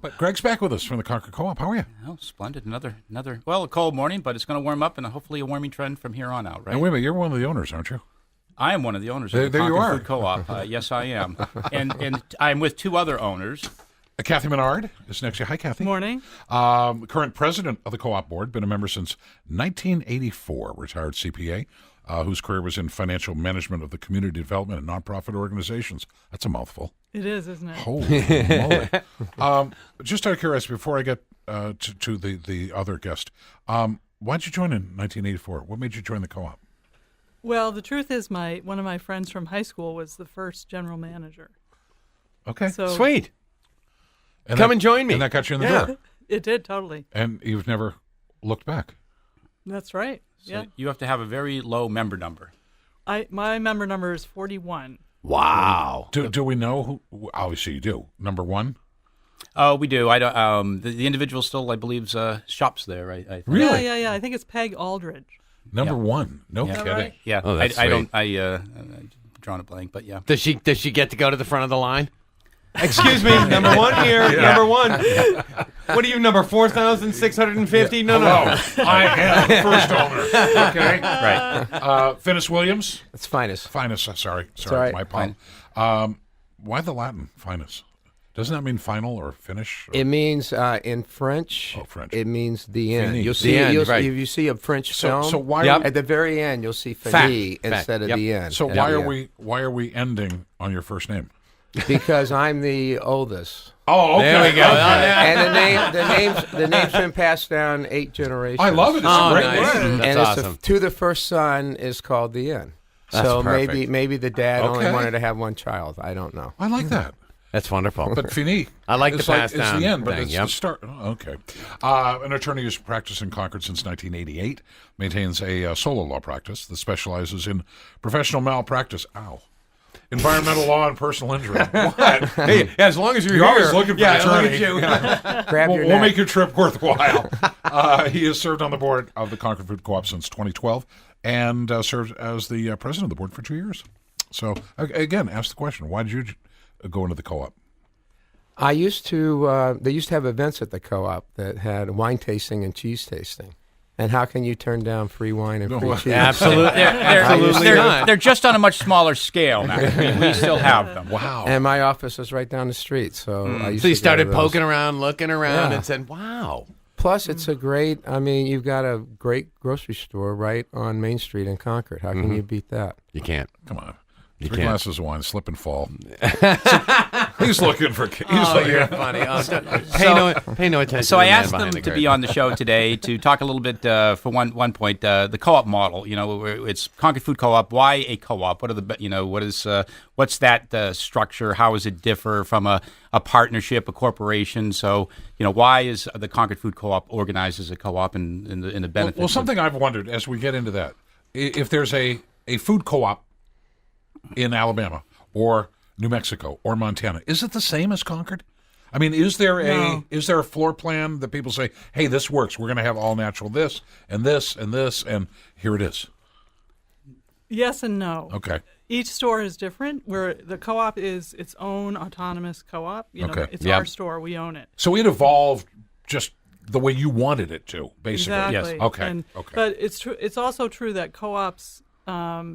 But Greg's back with us from the Concord Co-op. How are you? Oh, splendid. Another, well, a cold morning, but it's going to warm up and hopefully a warming trend from here on out, right? And wait a minute, you're one of the owners, aren't you? I am one of the owners of the There you Concord are. Food Co-op. Yes, I am. And I'm with two other owners. Cathy Menard is next to you. Hi, Cathy. Morning. Current president of the co-op board, been a member since 1984, retired CPA, whose career was in financial management of the community development and nonprofit organizations. That's a mouthful. It is, isn't it? Holy moly. Just out of curiosity, before I get to the other guest, why'd you join in 1984? What made you join the co-op? Well, the truth is one of my friends from high school was the first general manager. Okay. So Sweet. Come and join me. And that got you in the door. It did, totally. And you've never looked back. That's right. So yeah. you have to have a very low member number. My member number is 41. Wow. Do we know who? Obviously, you do. Number one. Oh, we do. I don't. The individual still, I believe, shops there. I think. Really? Yeah. I think it's Peg Aldridge. Number one. No Yeah. kidding. Right? Yeah. Oh, that's I don't. sweet. I'm drawing a blank, but yeah. Does she get to go to the front of the line? Excuse me, number one here. Yeah. Number one. What are you, number 4,650? Yeah. No. I am the first owner. Okay. Right. Finis Williams. It's Finis. Finis. Sorry. all right. My palm. Why the Latin Finis? Doesn't that mean final or finish? Or? It means in French. Oh, French. It means the end. Finis. You'll The see. end, right. If you see a French film, So why? Yep. at the very end you'll see Fact. Finis instead of Yep. the end. So at why the are end. why are we ending on your first name? Because I'm the oldest, Oh, okay. There we go. and the name's been passed down 8 generations. I love it. It's Oh, a great nice. word. And That's it's awesome. to the first son is called the end. That's so perfect. maybe the dad only Okay. wanted to have one child. I don't know. I like that. That's wonderful. But Finis. I like the it's pass It's down the end, but thing, it's yep. the start. Oh, okay. An attorney who's practiced in Concord since 1988, maintains a solo law practice that specializes in professional malpractice. Ow. Environmental law and personal injury. What? Hey, as long as you're You're here. always looking for yeah, an attorney. look at you. Grab your We'll neck. make your trip worthwhile. He has served on the board of the Concord Food Co-op since 2012 and served as the president of the board for 2 years. So, again, ask the question, why did you go into the co-op? I used to. They used to have events at the co-op that had wine tasting and cheese tasting. And how can you turn down free wine and free cheese? Absolutely. Absolutely not. They're just on a much smaller scale now. We still have them. Wow. And my office is right down the street, so I used So you to go to started those. poking around, looking around, Yeah. and said, wow. Plus, it's a great. I mean, you've got a great grocery store right on Main Street in Concord. How can you beat that? You can't. Come on. You 3 can't. glasses of wine, slip and fall. He's looking for... He's Oh, looking you're funny. Oh, pay no attention. So to I the man asked them behind the to curtain. be on the show today to talk a little bit for one point the co-op model. You know, it's Concord Food Co-op. Why a co-op? What are the what's that structure? How does it differ from a partnership, a corporation? So why is the Concord Food Co-op organized as a co-op and the benefits? Well, something I've wondered as we get into that, if there's a food co-op in Alabama or New Mexico or Montana, is it the same as Concord? I mean, is there a floor plan that people say, hey, this works. We're going to have all natural this and this and this, and here it is? Yes and no. Okay. Each store is different, where the co-op is its own autonomous co-op. Okay. It's Yep. our store. We own it. So it evolved just the way you wanted it to, basically. Exactly. Yes. Okay. And- Okay. But it's true. It's also true that co-ops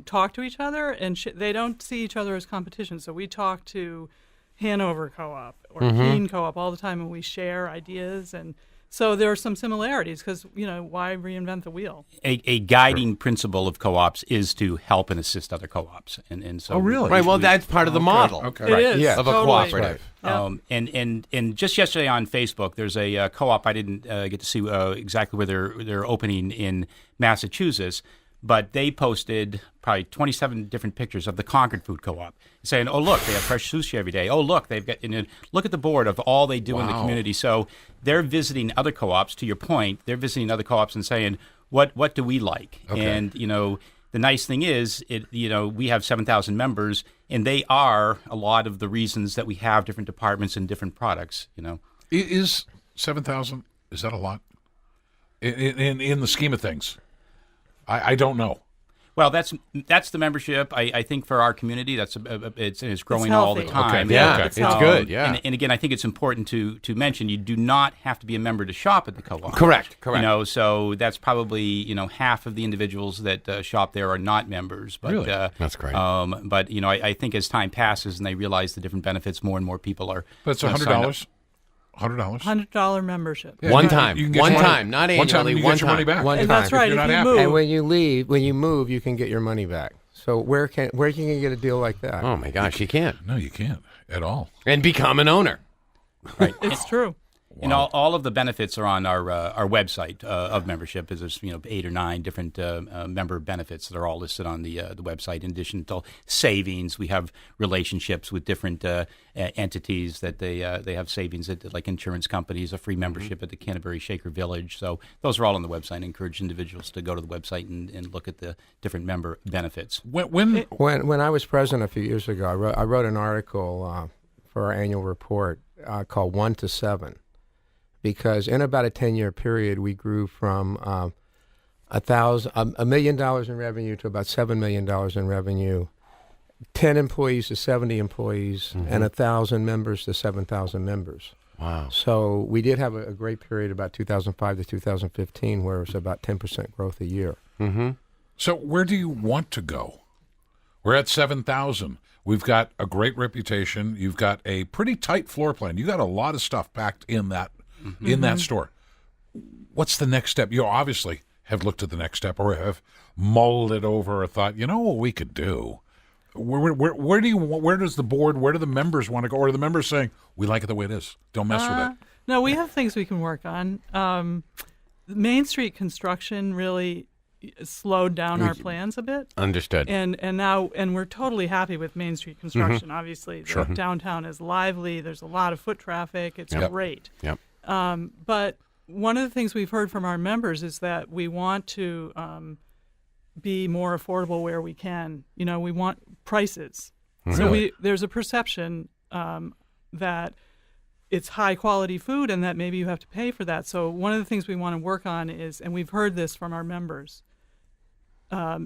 talk to each other, and they don't see each other as competition. So we talk to Hanover Co-op or Keene Co-op all the time, and we share ideas. And so there are some similarities because why reinvent the wheel? a guiding principle of co-ops is to help and assist other co-ops, and so Oh, really? Right, well, that's part of the model. Okay. It is Yeah. Of a totally. cooperative. Yeah. And just yesterday on Facebook, there's a co-op I didn't get to see exactly where they're opening in Massachusetts, but they posted probably 27 different pictures of the Concord Food Co-op, saying, "Oh, look, they have fresh sushi every day. Oh, look, they've got look at the board of all they do in the Wow. community." So they're visiting other co-ops. To your point, they're visiting other co-ops and saying, "What do we like?" Okay. And the nice thing is, we have 7,000 members, and they are a lot of the reasons that we have different departments and different products. Is 7,000, is that a lot? In the scheme of things? I don't know. Well, that's the membership. I think for our community, it's growing all the healthy. time. Okay. Yeah, Okay. it's good. Yeah. And again, I think it's important to mention you do not have to be a member to shop at the co-op. Correct. So that's probably half of the individuals that shop there are not members. But, Really? That's great. But I think as time passes and they realize the different benefits, more and more people are. But it's sign up. $100. $100. $100 membership. Yeah, One you time. you can get One your money- time. Not One time annually, you one get your time. money back. One And time. that's right. you're If not you happy. move, And when you move, you can get your money back. So where can you get a deal like that? Oh my gosh, you can't. No, you can't at all. And become an owner. it's true. And all of the benefits are on our website of membership. There's 8 or 9 different member benefits that are all listed on the website. In addition to savings, we have relationships with different entities that they have savings at, like insurance companies, a free membership at the Canterbury Shaker Village. So those are all on the website. I encourage individuals to go to the website and look at the different member benefits. When When I was president a few years ago, I wrote an article for our annual report called 1 to 7. Because in about a 10-year period, we grew from $1 million in revenue to about $7 million in revenue, 10 employees to 70 employees, and 1,000 members to 7,000 members. Wow. So we did have a great period about 2005 to 2015 where it was about 10% growth a year. Mm-hmm. So where do you want to go? We're at 7,000. We've got a great reputation. You've got a pretty tight floor plan. You got a lot of stuff packed in that store. What's the next step? You obviously have looked at the next step or have mulled it over or thought, what we could do. Where does the board, where do the members want to go? Or are the members saying, we like it the way it is, don't mess with it? No, we have things we can work on. Main Street construction really slowed down our plans a bit. Understood. And we're totally happy with Main Street construction. Obviously, the downtown is lively. There's a lot of foot traffic. It's great. Yep. But one of the things we've heard from our members is that we want to be more affordable where we can. We want prices. So there's a perception that it's high quality food and that maybe you have to pay for that. So one of the things we want to work on is, and we've heard this from our members,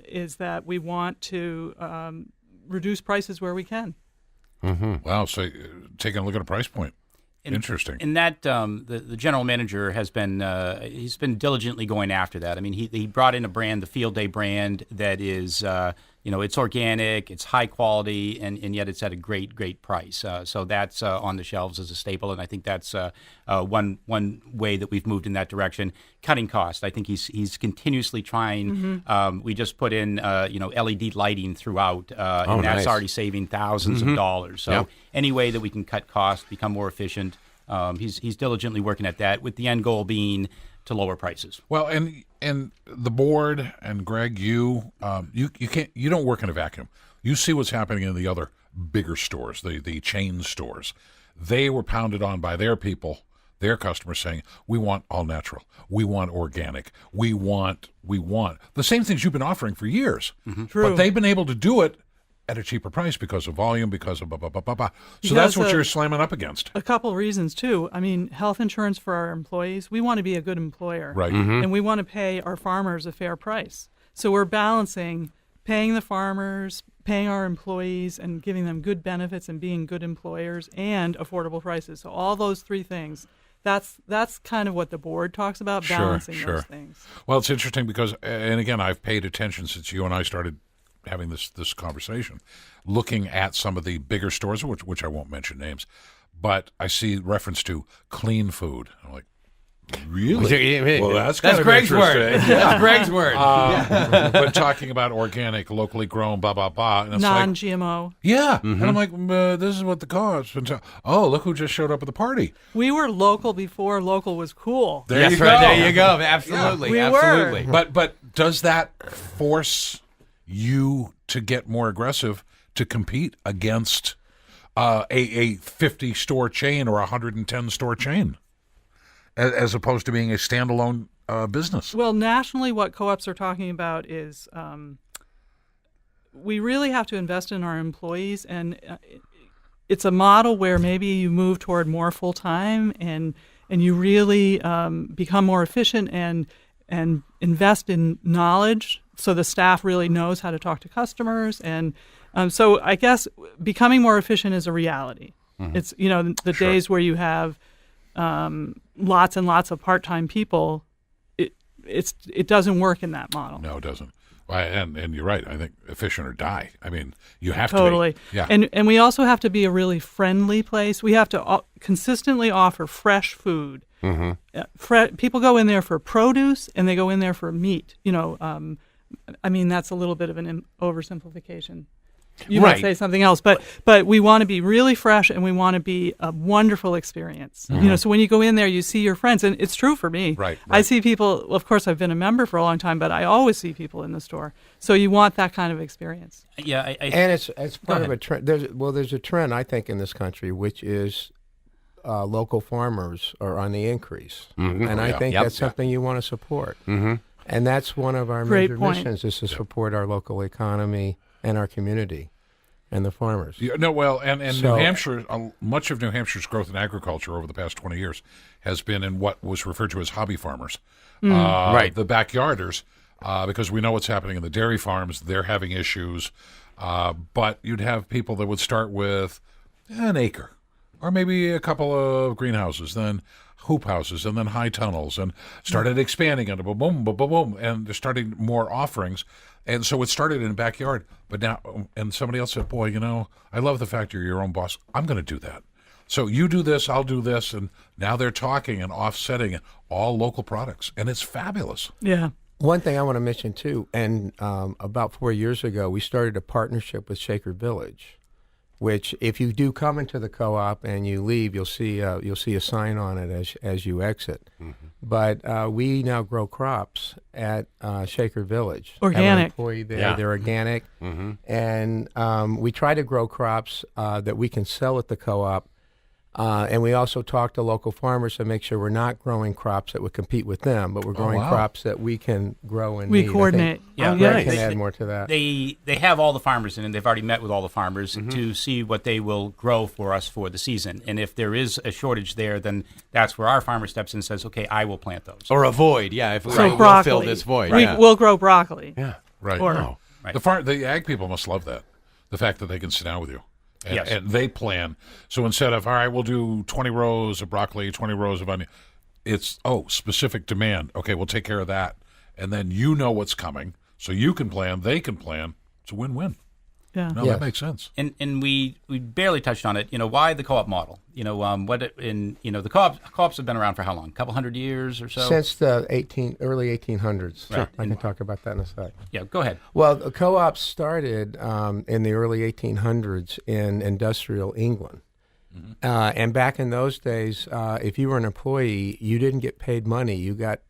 is that we want to reduce prices where we can. Wow, so taking a look at a price point. Interesting. And that the general manager has been he's been diligently going after that. I mean, he brought in a brand, the Field Day brand, that is it's organic, it's high quality, and yet it's at a great price. So that's on the shelves as a staple, and I think that's one way that we've moved in that direction. Cutting costs. I think he's continuously trying. We just put in LED lighting throughout, and that's nice. already saving thousands of dollars. So any way that we can cut costs, become more efficient, he's diligently working at that, with the end goal being to lower prices. Well, and the board and Greg, you don't work in a vacuum. You see what's happening in the other bigger stores, the chain stores. They were pounded on by their people, their customers, saying, we want all natural, we want organic, we want the same things you've been offering for years. True. But they've been able to do it at a cheaper price because of volume, because of blah, blah, blah, blah, blah. So Because that's what of- you're slamming up against. A couple reasons too. I mean, health insurance for our employees. We want to be a good employer, Right. and we want to pay our farmers a fair price. So we're balancing paying the farmers, paying our employees, and giving them good benefits and being good employers and affordable prices. So all those three things. That's kind of what the board talks about, balancing those things. Well, it's interesting because, and again, I've paid attention since you and I started having this conversation, looking at some of the bigger stores, which I won't mention names, but I see reference to clean food. I'm like, really? Well, that's kind of Greg's word. interesting. That's Greg's word. But talking about organic, locally grown, blah, blah, blah. And it's Non-GMO. yeah. And I'm like, this is what the co-op's been telling. Oh, look who just showed up at the party. We were local before local was cool. There That's you right. go. There you go. Absolutely. We were. Absolutely. But does that force you to get more aggressive to compete against a 50-store chain or a 110-store chain, as opposed to being a standalone business? Well, nationally, what co-ops are talking about is we really have to invest in our employees, and it's a model where maybe you move toward more full-time and you really become more efficient and invest in knowledge so the staff really knows how to talk to customers, and so I guess becoming more efficient is a reality. It's the days where you have lots and lots of part-time people, it doesn't work in that model. No, it doesn't. Well, and you're right. I think efficient or die. I mean, you have Totally. to be. Yeah. And we also have to be a really friendly place. We have to consistently offer fresh food. People go in there for produce and they go in there for meat. I mean, that's a little bit of an oversimplification. You might say something else, but we want to be really fresh and we want to be a wonderful experience. So when you go in there, you see your friends, and it's true for me. Right. I see people. Well, of course, I've been a member for a long time, but I always see people in the store. So you want that kind of experience. Yeah, And it's part of a trend. There's a trend, I think, in this country, which is local farmers are on the increase, and I think that's something you want to support. And that's one of our Great major point. missions, is to support our local economy and our community and the farmers. Yeah, no, well, and So- New Hampshire, much of New Hampshire's growth in agriculture over the past 20 years has been in what was referred to as hobby farmers. Right. The backyarders, because we know what's happening in the dairy farms. They're having issues. But you'd have people that would start with an acre or maybe a couple of greenhouses, then hoop houses, and then high tunnels, and started expanding it, boom, boom, boom, boom, boom, and they're starting more offerings. And so it started in a backyard, but now, and somebody else said, boy, I love the fact you're your own boss. I'm going to do that. So you do this, I'll do this, and now they're talking and offsetting all local products, and it's fabulous. Yeah. One thing I want to mention too, and about 4 years ago, we started a partnership with Shaker Village, which, if you do come into the co-op and you leave, you'll see a sign on it as you exit. But we now grow crops at Shaker Village. Organic. Have an employee there. Yeah. They're organic, and we try to grow crops that we can sell at the co-op. And we also talk to local farmers to make sure we're not growing crops that would compete with them, but we're growing wow. crops that we can grow and We need. coordinate. Yeah, Greg right. can add more to that. They have all the farmers in, and they've already met with all the farmers to see what they will grow for us for the season. And if there is a shortage there, then that's where our farmer steps in and says, "Okay, I will plant those." Or a void, if we So will broccoli. fill this void. We'll grow broccoli. Yeah. Right. Or- Right. The ag people must love that. The fact that they can sit down with you. And, Yes. and they plan. So instead of, all right, we'll do 20 rows of broccoli, 20 rows of onion, it's, specific demand. Okay, we'll take care of that. And then you know what's coming. So you can plan, they can plan. It's a win-win. Yeah. No, Yes. that makes sense. And we barely touched on it. Why the co-op model? The co-ops have been around for how long? A couple hundred years or so? Since the early 1800s. Right. I can talk about that in a sec. Yeah, go ahead. Well, the co-ops started in the early 1800s in industrial England. And back in those days, if you were an employee, you didn't get paid money. You got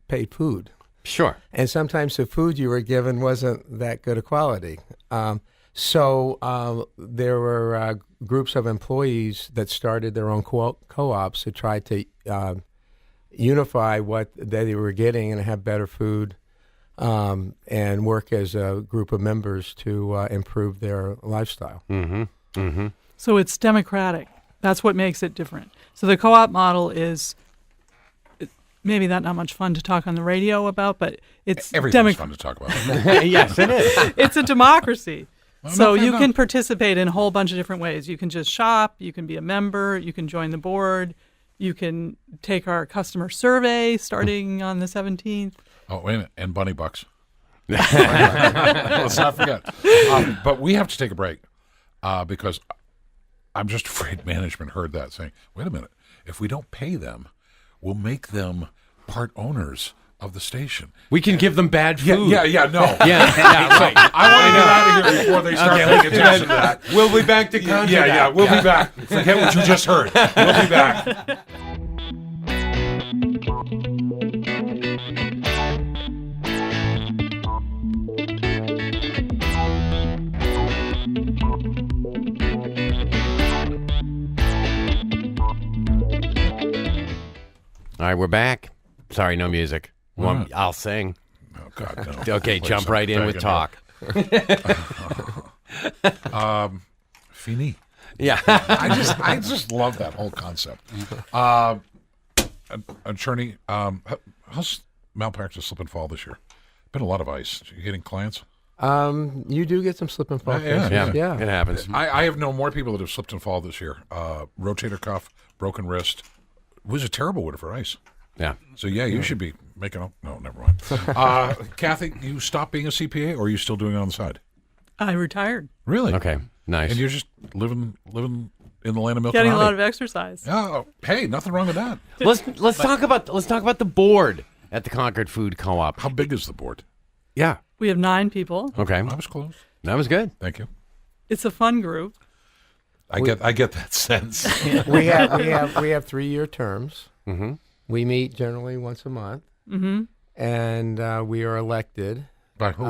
paid food. Sure. And sometimes the food you were given wasn't that good a quality. So there were groups of employees that started their own co-ops to try to unify what they were getting and have better food, and work as a group of members to improve their lifestyle. So it's democratic. That's what makes it different. So the co-op model is maybe not much fun to talk on the radio about, but it's Everything's fun to talk about. Yes, it is. It's a democracy. So fair you enough. can participate in a whole bunch of different ways. You can just shop. You can be a member. You can join the board. You can take our customer survey starting on the 17th. Oh, wait a minute. And bunny bucks. Let's not forget. But we have to take a break because I'm just afraid management heard that saying, wait a minute, if we don't pay them, we'll make them part owners of the station. We can give them bad food. No. Right. I want to get out of here before they start paying attention to that. We'll be back to contact. Yeah, we'll be back. Forget what you just heard. We'll be back. All right, we're back. Sorry, no music. not? I'll sing. Oh, God, no. Okay, Play jump some right in with Dragon talk. Finis. Yeah. I just love that whole concept. Attorney, how's malpractice slip and fall this year? Been a lot of ice. You getting clients? You do get some slip and fall. Yeah, cases. Yeah, it happens. I have known more people that have slipped and fall this year. Rotator cuff, broken wrist. It was a terrible winter for ice. Yeah. So, you should be making up. No, never mind. Cathy, you stopped being a CPA, or are you still doing it on the side? I retired. Really? Okay. Nice. And you're just living in the land of milk Getting and a lot honey. of exercise. Oh, hey, nothing wrong with that. let's talk about the board at the Concord Food Co-op. How big is the board? Yeah. We have 9 people. Okay. I was close. That was good. Thank you. It's a fun group. I get that sense. we have 3-year terms. Mm-hmm. We meet generally once a month, and we are elected By who?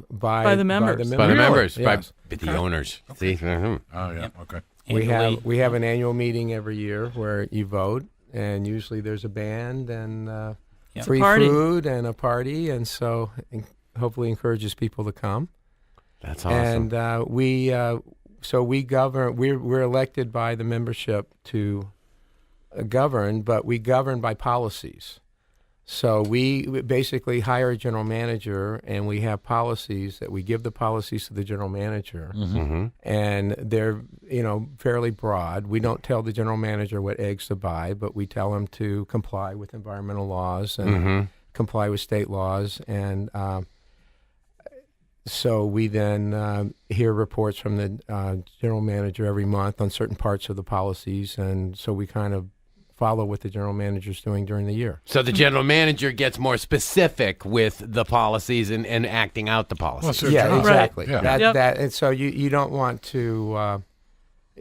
By the members. By the members, Yes. by the owners. See? Mhm. Oh, yeah. Okay. Annually. We have an annual meeting every year where you vote, and usually there's a band and free party. food and a party, and so hopefully encourages people to come. That's awesome. And we govern. We're elected by the membership to govern, but we govern by policies. So we basically hire a general manager, and we have policies that we give the policies to the general manager, and they're fairly broad. We don't tell the general manager what eggs to buy, but we tell him to comply with environmental laws and comply with state laws, and so we then hear reports from the general manager every month on certain parts of the policies, and so we kind of follow what the general manager's doing during the year. So the general manager gets more specific with the policies and acting out the policies. Well, it's their Yeah, job. exactly. Yeah. Yep. And so you don't want to.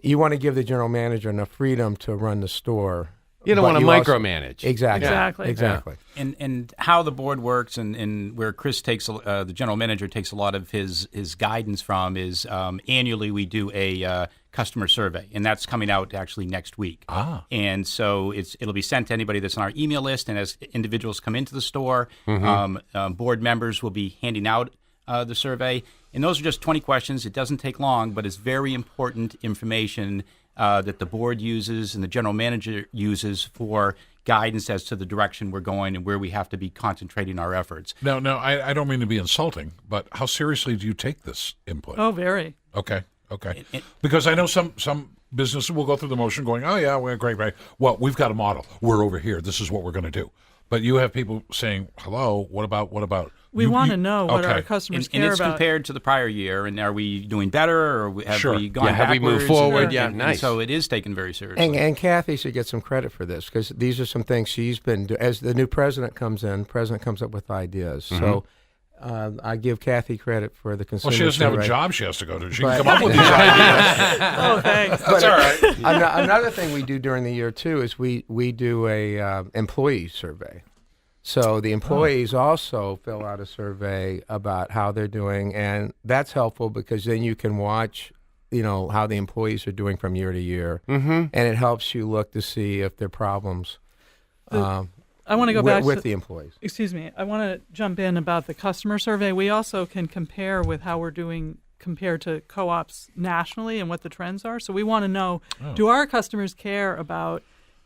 You want to give the general manager enough freedom to run the store. You don't but want to you also- micromanage. Exactly. Exactly. Exactly. And how the board works and where Chris takes the general manager takes a lot of his guidance from is annually we do a customer survey, and that's coming out actually next week. And so it'll be sent to anybody that's on our email list, and as individuals come into the store, board members will be handing out the survey, and those are just 20 questions. It doesn't take long, but it's very important information that the board uses and the general manager uses for guidance as to the direction we're going and where we have to be concentrating our efforts. No, I don't mean to be insulting, but how seriously do you take this input? Oh, very. Okay. Because I know some businesses will go through the motion going, oh, yeah, we're great. Well, we've got a model. We're over here. This is what we're going to do. But you have people saying, hello, what about? We want to know what okay. our customers And care it's about. compared to the prior year, and are we doing better, or have Sure. we gone Yeah, have we backwards? moved forward? And- Yeah, and nice. so it is taken very seriously. And Cathy should get some credit for this because these are some things she's been doing. As the new president comes up with ideas. So I give Cathy credit for the consumer Well, she doesn't have a survey. job she has to go to. She can come up with these ideas. Oh, thanks. That's all right. Another thing we do during the year too is we do a employee survey. So the employees also fill out a survey about how they're doing, and that's helpful because then you can watch, how the employees are doing from year to year, and it helps you look to see if there are problems. I want to go back with to the employees. Excuse me. I want to jump in about the customer survey. We also can compare with how we're doing compared to co-ops nationally and what the trends are. So we want to know, do our customers care about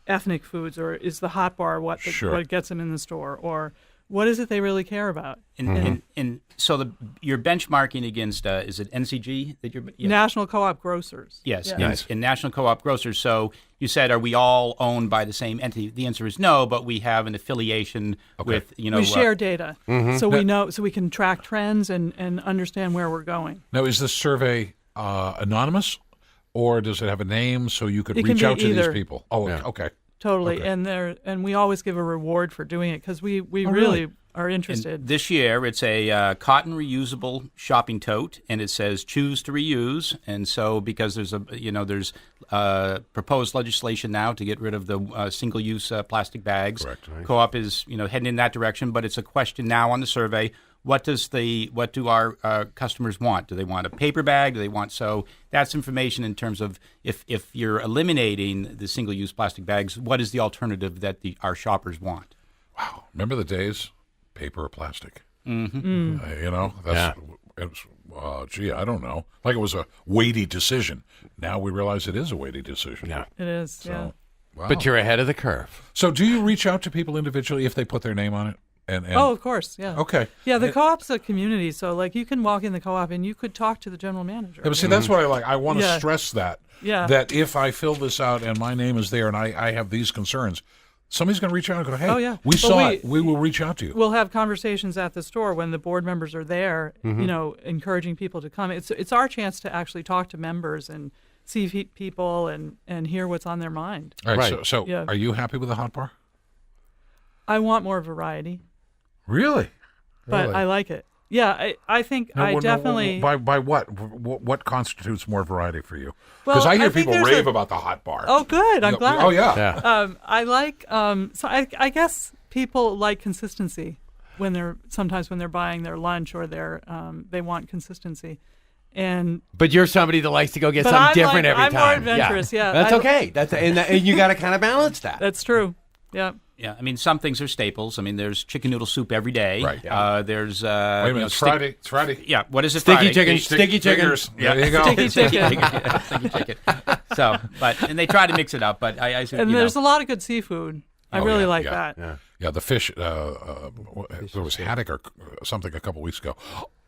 ethnic foods, or is the hot bar what gets them in the store, or what is it they really care about? And so you're benchmarking against, is it NCG that you're? Yeah. National Co-op Grocers. Yes, Yeah. in National Co-op Grocers. So you said, are we all owned by the same entity? The answer is no, but we have an affiliation with, We share data, so we know, so we can track trends and understand where we're going. Now, is this survey anonymous, or does it have a name so you could It can reach be out to these either. people? Oh, okay. Totally, Okay. and we always give a reward for doing it because we really? really are And interested. this year, it's a cotton reusable shopping tote, and it says "choose to reuse." And so, because there's proposed legislation now to get rid of the single-use plastic bags, Correct. Right. Co-op is heading in that direction. But it's a question now on the survey: what do our customers want? Do they want a paper bag? Do they want so? That's information in terms of if you're eliminating the single-use plastic bags, what is the alternative that our shoppers want? Wow. Remember the days? Paper or plastic? Mm. That's gee, I don't know. Like it was a weighty decision. Now we realize it is a weighty decision. Yeah. It is, So, yeah. wow. But you're ahead of the curve. So do you reach out to people individually if they put their name on it? Oh, of course, yeah. Okay. Yeah, the co-op's a community, so like you can walk in the co-op and you could talk to the general manager. Yeah, but see, that's what I like. I want to Yeah. stress that. Yeah. That if I fill this out and my name is there and I have these concerns, somebody's going to reach out and go, hey, Oh, yeah. we Well, saw it. We will reach out to you. We'll have conversations at the store when the board members are there, encouraging people to come. It's our chance to actually talk to members and see people and hear what's on their mind. All right. Right. So Yeah. are you happy with the hot bar? I want more variety, Really? but Really? I like it. Yeah, I think No, I no, definitely. by what? What constitutes more variety for you? Well, Because I hear I think people there's rave a- about the hot bar. Oh, good. I'm glad. Oh, yeah. Yeah. I like. So I guess people like consistency when they're buying their lunch or they want consistency, and But you're somebody that likes to go get But something I'm different like- every I'm time. more adventurous, yeah. That's I- okay. And you got to kind of balance that. that's true. Yeah. Yeah, I mean, some things are staples. I mean, there's chicken noodle soup every day. Right. There's Wait a minute. It's Friday. It's Friday. Yeah, what is it? Sticky Friday? chicken. Stick- Sticky chicken. fingers. There you go. Sticky chicken. Yeah, sticky chicken. So, and they try to mix it up, but I And there's a lot of good seafood. I Oh, really yeah, like yeah, that. Yeah, the fish. There was haddock or something a couple weeks ago.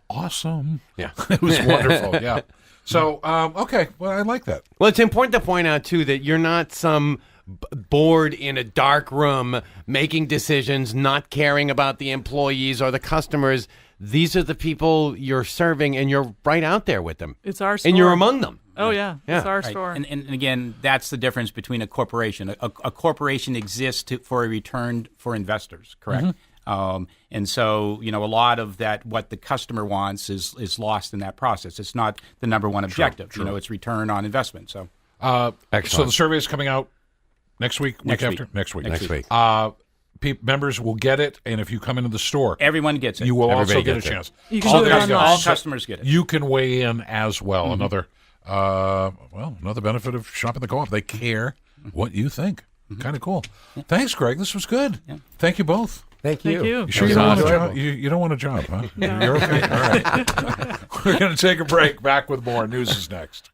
Awesome. Yeah. It was wonderful. Yeah. So okay. Well, I like that. Well, it's important to point out, too, that you're not some board in a dark room making decisions, not caring about the employees or the customers. These are the people you're serving, and you're right out there with them. It's our store. And you're among them. Oh yeah, Yeah. it's our Right. store. And again, that's the difference between a corporation. A corporation exists for a return for investors, correct? And so, a lot of that, what the customer wants is lost in that process. It's not the number one objective. true. It's return on investment. So So Excellent. the survey is coming out next week. Next week week. after next week. Next week. Members will get it, and if you come into the store, everyone gets it. you will Everybody also get a gets it. chance. You can So do it there's- online. all so customers get it. You can weigh in as well. Another benefit of shopping the co-op. They care what you think. Kind of cool. Thanks, Greg. This was good. Thank you both. Thank Thank you. you. You sure you That don't was want a enjoyable. job? You don't want a job, huh? No. You're okay? All right. We're going to take a break. Back with more. News is next.